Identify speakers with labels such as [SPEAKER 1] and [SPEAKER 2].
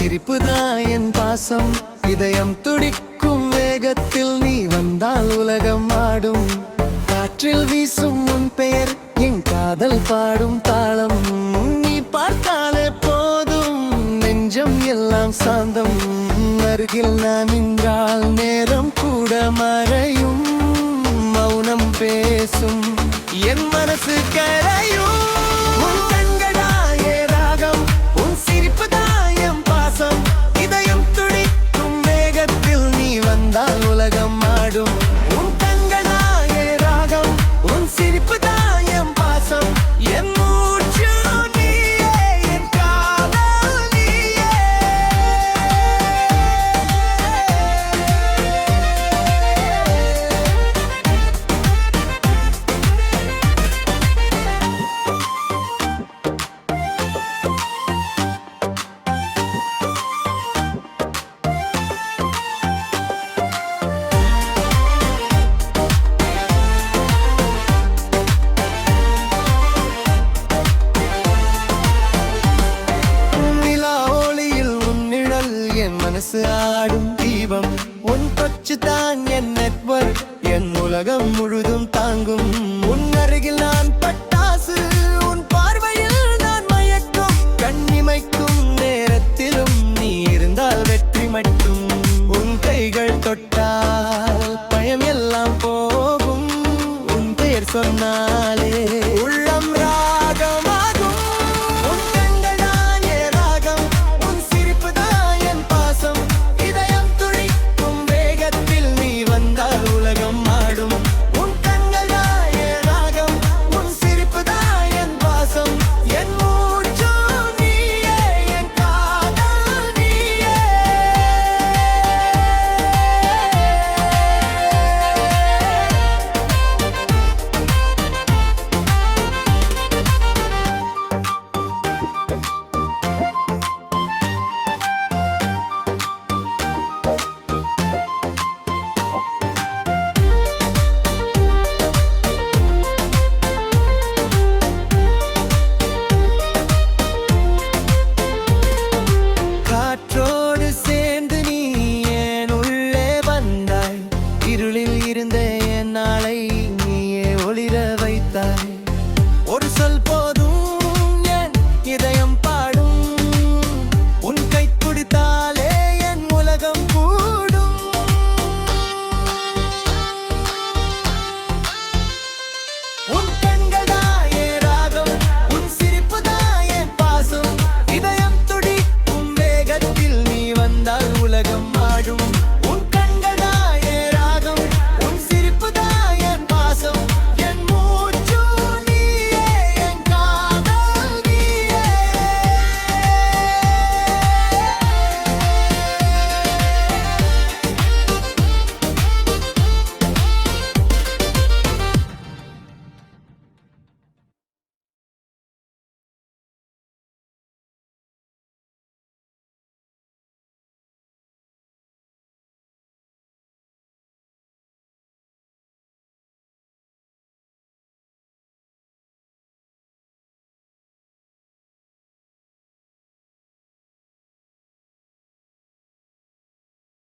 [SPEAKER 1] சிரிப்புதான் என் பாசம். இதயம் துடிக்கும் வேகத்தில் நீ வந்தால் உலகம் ஆடும். காற்றில் வீசும் உன் பெயர் என் காதல் பாடும் தாளம். நீ பார்த்தாலே போதும் நெஞ்சம் எல்லாம் சாந்தம். அருகில் நான் நின்றால் நேரம் கூட மறையும். மௌனம் பேசும் என் மனசு கரையும். உன் கண்களாயே ராகம், உன் சிரிப்புதான் என் பாசம். இதயம் துடிக்கும் வேகத்தில் நீ வந்தால் உலகம் ஆடும். உன் கண்களாயே ராகம், உன் சிரிப்புதான் என் பாசம். என் மூச்சு நீயே, என் காதல் நீயே. என் மனசு ஆடும் தீபம். உன் கொச்சு தான் என் நெட்வொர்க், என் உலகம் முழுதும் தாங்கும். உன் அருகில் நான் பட்டாசு, உன் பார்வையில் நான் மயக்கும். கண்ணிமைக்கும் நேரத்திலும் நீ இருந்தால் வெற்றி மட்டும். உன் கைகள் தொட்டால் பயம் எல்லாம் போகும். உன் பெயர் சொன்னால்